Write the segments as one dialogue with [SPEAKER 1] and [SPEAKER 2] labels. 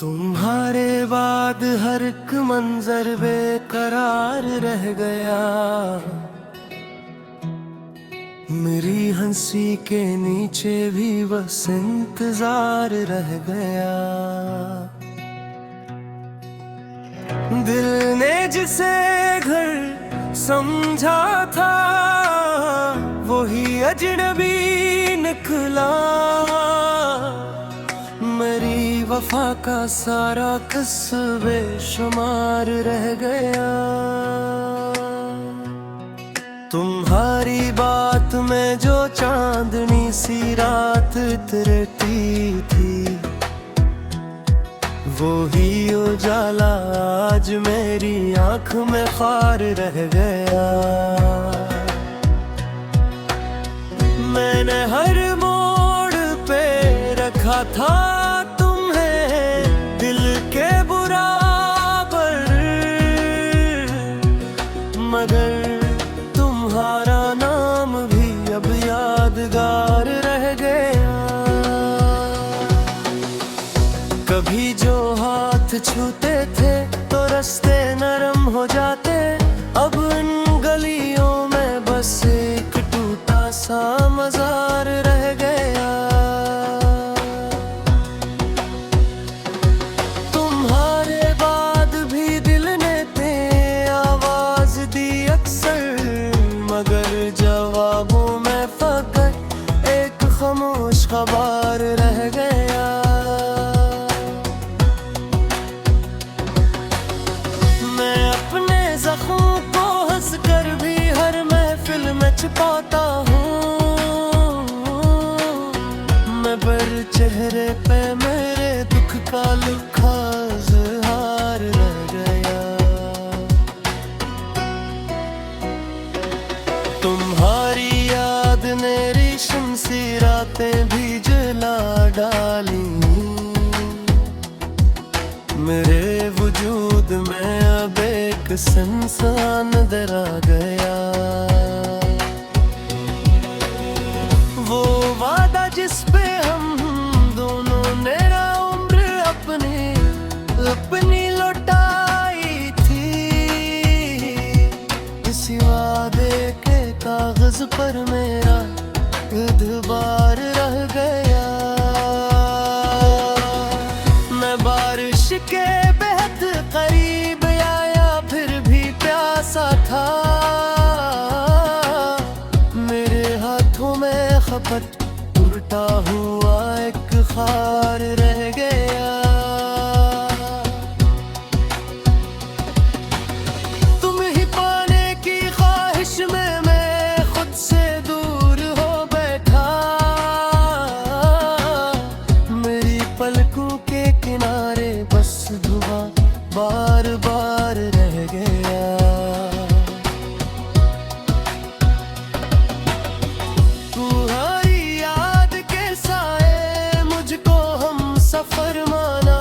[SPEAKER 1] तुम्हारे बाद हर एक मंजर बेकरार रह गया। मेरी हंसी के नीचे भी बस इंतजार रह गया। दिल ने जिसे घर समझा था वही अजनबी निकला। मेरी वफा का सारा किस्सा बेशुमार रह गया। तुम्हारी बात में जो चांदनी सी रात उतरती थी वो ही उजाला आज मेरी आंख में खार रह गया। मैंने हर मोड़ पे रखा था मगर तुम्हारा नाम भी अब यादगार रह गया। कभी जो हाथ छूते थे तो रास्ते नरम हो जाते। अब इन गलियों में बस एक टूटा सा मजार रह गया। तुम्हारे बाद भी दिल ने आवाज दी अक्सर मगर जवाबों में फकत एक खामोश खबर रह गया। मैं अपने जख्मों को हंस कर भी हर महफिल में छुपाता हूँ। मगर चेहरे पे मेरे दुख का लिखा इज़हार रह गया। तुम्हारी याद ने रेशम सी रातें भी जला डाली। मेरे वजूद में अब एक इंसान डरा गया। वो वादा जिस पे हम दोनों ने उम्र अपनी लौटाई थी। इसी वादे के कागज पर मेरा एतबार रह गया। मैं बारिश के बेहद करीब आया फिर भी प्यासा था। मेरे हाथों में खपत उल्टा हुआ एक खार रह गया। तुम ही पाने की ख्वाहिश में मैं खुद से दूर हो बैठा। मेरी पलकों के किनारे बस धुआं बार बार रह गया। तुम्हारी याद के साए मुझको हम सफर माना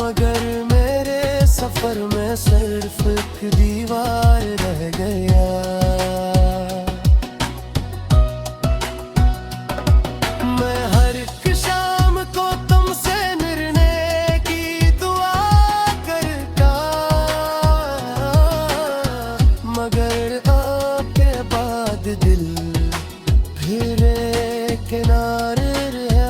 [SPEAKER 1] मगर मेरे सफर में सिर्फ एक दीवार रह गया। मैं हर एक शाम को तुमसे मिलने की दुआ करता मगर आपके बाद दिल फिर एक किनारे रहा।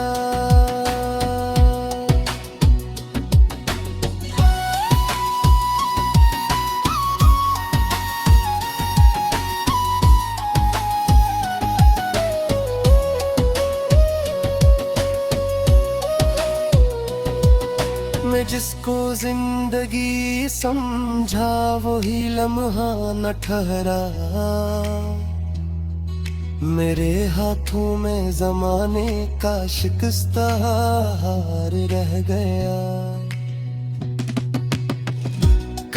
[SPEAKER 1] मैं जिसको जिंदगी समझा वही लम्हा न ठहरा। मेरे हाथों में जमाने का शिकस्ता हार रह गया।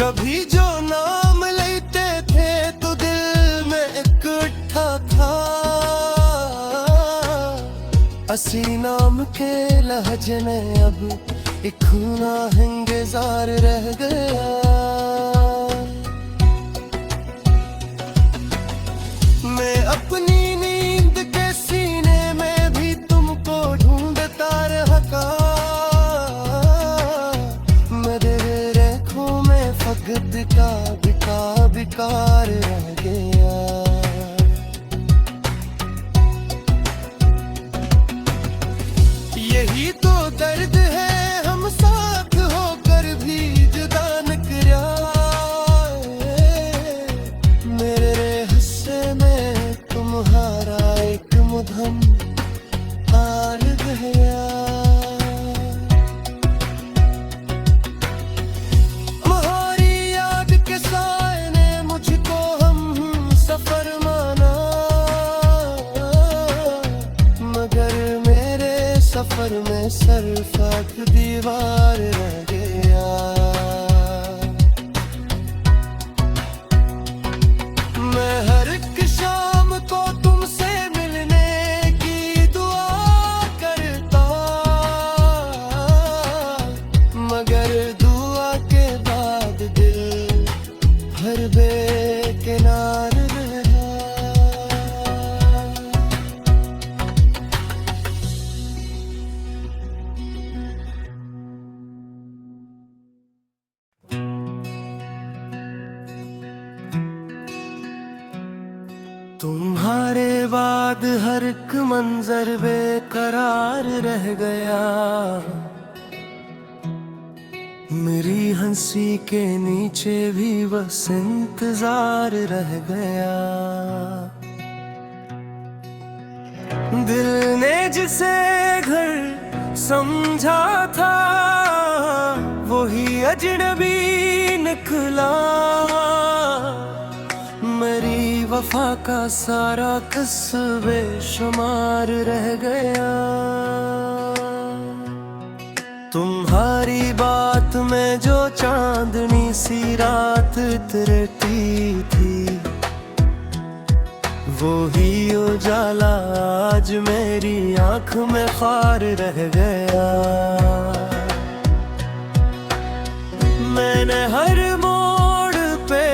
[SPEAKER 1] कभी जो नाम लेते थे तो दिल में इकट्ठा था। असी नाम के लहजे में अब एक नाहिंगजार रह गया। मैं अपनी नींद के सीने में भी तुमको ढूंढता रहा। तुम्हारा एक मुद्दम हार गया। तुम्हारी याद के साए ने मुझको हम सफर माना, मगर मेरे सफर में सिर्फ एक दीवार रह गया। मैं हर एक शाम को तुमसे मिलने की दुआ करता, मगर दुआ के बाद दिल भर बेकिनार रहा। तुम्हारे बाद हर एक मंजर बेकरार रह गया, मेरी हंसी के नीचे भी बस इंतजार रह गया। दिल ने जिसे घर समझा था वही अजनबी निकला, मेरी वफा का सारा किस्सा बेशुमार रह गया। तुम्हारी बात में जो चांदनी सी रात उतरती थी, वो ही उजाला आज मेरी आँख में खार रह गया। मैंने हर मोड़ पे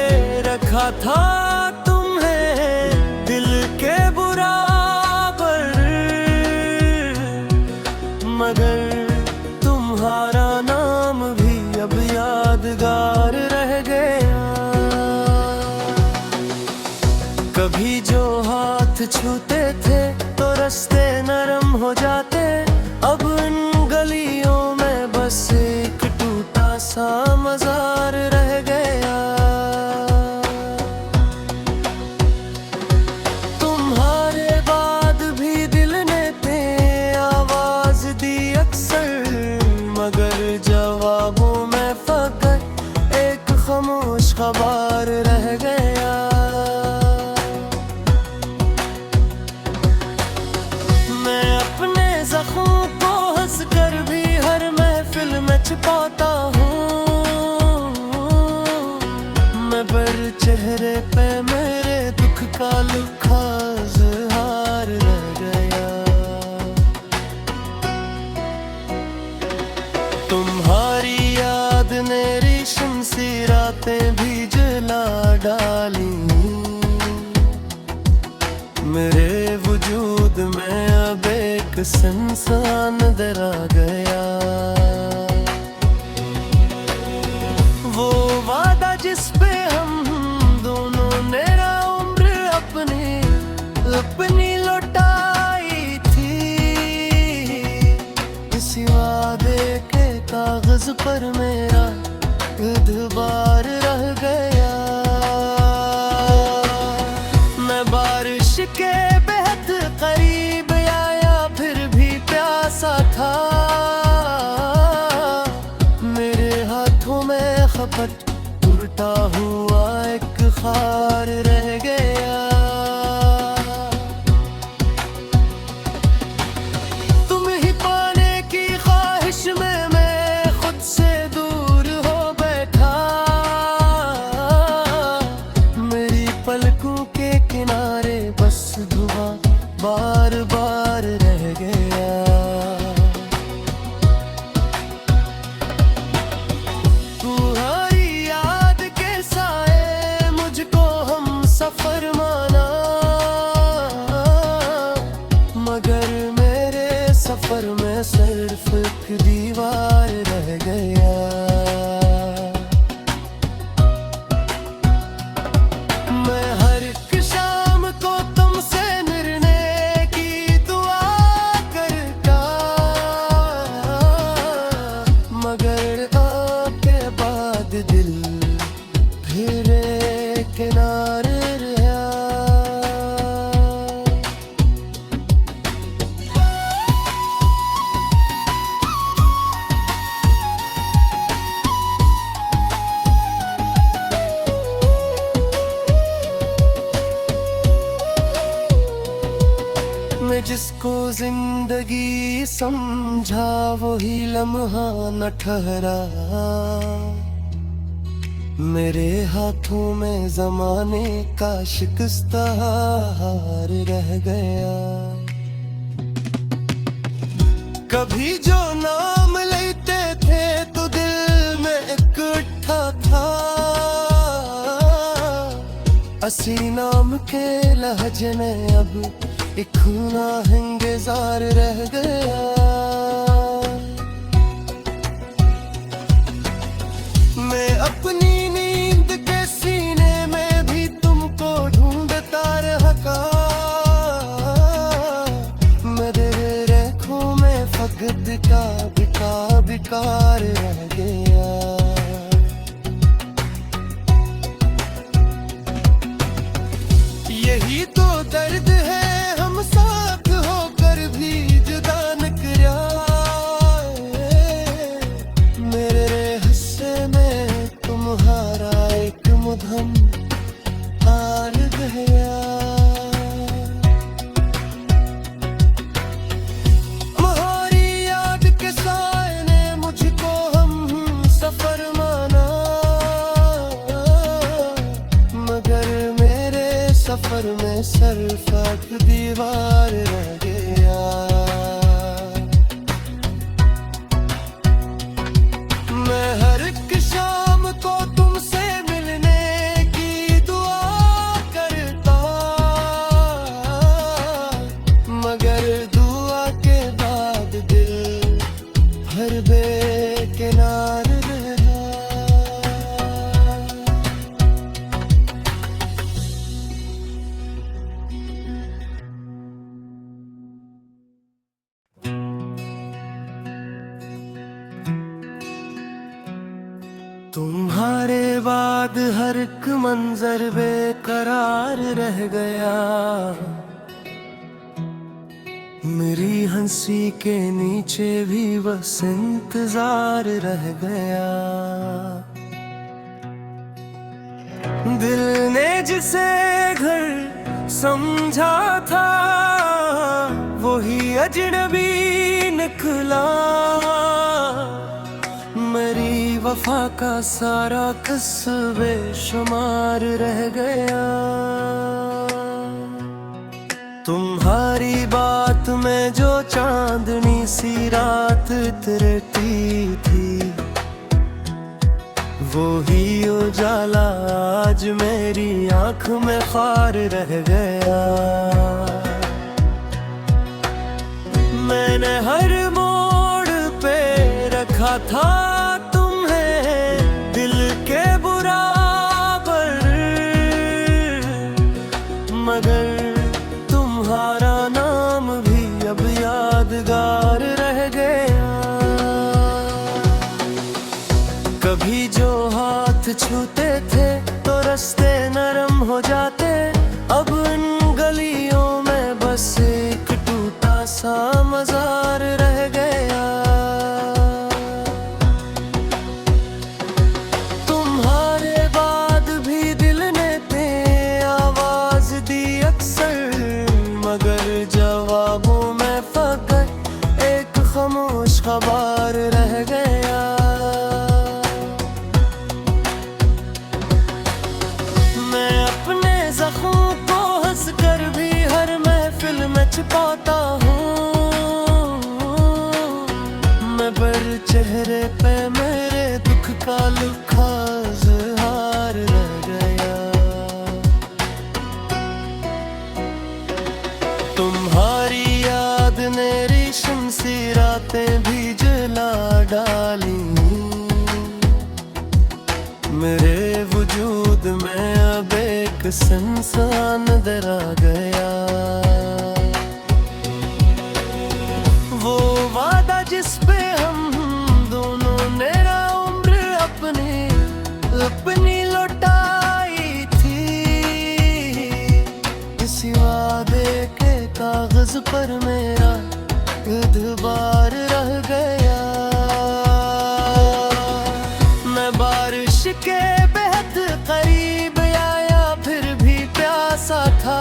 [SPEAKER 1] रखा था मगर तुम्हारा नाम भी अब यादगार रह गया। कभी जो हाथ छूते थे तो रास्ते नरम हो जाते, अब इन गलियों में बस एक टूटा सा मजार रह गया। तुम्हारे बाद भी दिल ने मगर जवाबों में फकत एक खामोश खबर रह गया। मैं अपने जख्मों को हंस कर भी हर महफिल में छिपाता हूँ, मैं पर चेहरे पे मेरे दुख का लिखा इज़हार रह गया। तुम्हारी याद ने रेशम सी रातें भी जला डाली, मेरे वजूद में अब एक इंसान डरा गया। वो वादा जिस पे हम दोनों ने उम्र अपनी लौटाई थी, इसी वादे के कागज पर मेरा एतबार रह गया। मैं बारिश के बेहद करीब आया फिर भी प्यासा था, मेरे हाथों में खपत टूटा हुआ एक खार रह गया। तुम ही पाने की ख्वाहिश में मैं खुद से दूर हो बैठा, मेरी पलकों के किनारे बस धुआं बार बार रह गया। तुम्हारी याद के साए मुझको हम सफर माना, मगर मेरे सफर में सिर्फ एक दीवार रह गया। मैं हर एक शाम को तुमसे मिलने की दुआ करता, मगर आपके बाद दिल फिर किनारे रहा। जिसको जिंदगी समझा वही लम्हा न ठहरा। मेरे हाथों में जमाने का शिकस्ता हार रह गया। कभी जो नाम लेते थे तो दिल में एक उठा था, असी नाम के लहजे में अब एक नाहिंगेज़ार रह गया। मैं अपनी नींद के सीने में भी तुमको ढूंढता रहा। मेरे रेखों में फकत का बिकार रह गया। यही तो दर्द है, हम साथ होकर भी जुदा न किया। मेरे हिस्से में तुम्हारा एक मुद्दम हार गया। तुम्हारी याद के साए ने मुझको हम सफर माना, मगर मेरे सफर में सरफाक दीवार रह गया। मैं हर एक शाम को तुमसे मिलने की दुआ करता, मगर दुआ के बाद दिल हर बेकिनार रहा। तुम्हारे बाद हर एक मंजर बेकरार रह गया। मेरी हंसी के नीचे भी बस इंतजार रह गया। दिल ने जिसे घर समझा था वही अजनबी निकला। मेरी वफा का सारा कस्ब बेशुमार रह गया। तुम्हारी बात में जो चांदनी सी रात उतरती थी, वो ही उजाला आज मेरी आंख में खार रह गया। मैंने हर मोड़ पे रखा था तुम्हें दिल के बराबर, मगर तुम्हारा नाम भी अब यादगार रह गया। कभी जो हाथ छूते थे तो रास्ते नरम हो जाते, अब इन गलियों में बस एक टूटा सा मजार रह गया। तुम्हारे बाद भी दिल ने तेरी आवाज दी अक्सर, मगर जवाबों में फकत एक खामोश खबर रह गया। मैं अपने जख्मों को हंस कर भी हर महफिल में छिपाता हूँ, मगर चेहरे पे मेरे दुख का लिखा इज़हार रह गया। तुम्हारी याद ने रेशम सी रातें भी जला डाली। मेरे वजूद में अब एक इंसान दरा गया। वो वादा जिस पे हम दोनों ने उम्र अपनी लौटाई थी, इसी वादे के कागज पर मेरा एतबार रह गया। मैं बारिश के बेहद करीब आया फिर भी प्यासा था।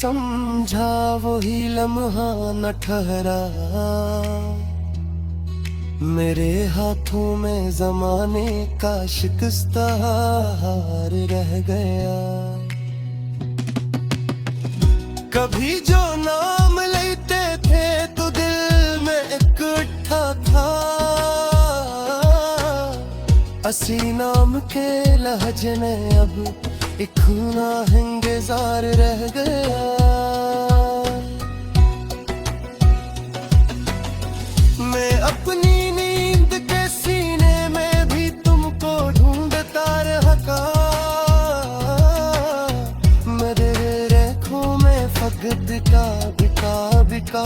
[SPEAKER 1] समझा वही लम्हा न ठहरा, मेरे हाथों में जमाने का शिकस्ता हार रह गया। कभी जो नाम लेते थे तो दिल में इकट्ठा था, असी नाम के लहजे में अब एक खूना इंतजार रह गया। मैं अपनी नींद के सीने में भी तुमको ढूंढता रहा, मैं तेरे रेखों में फकद का बिका बिका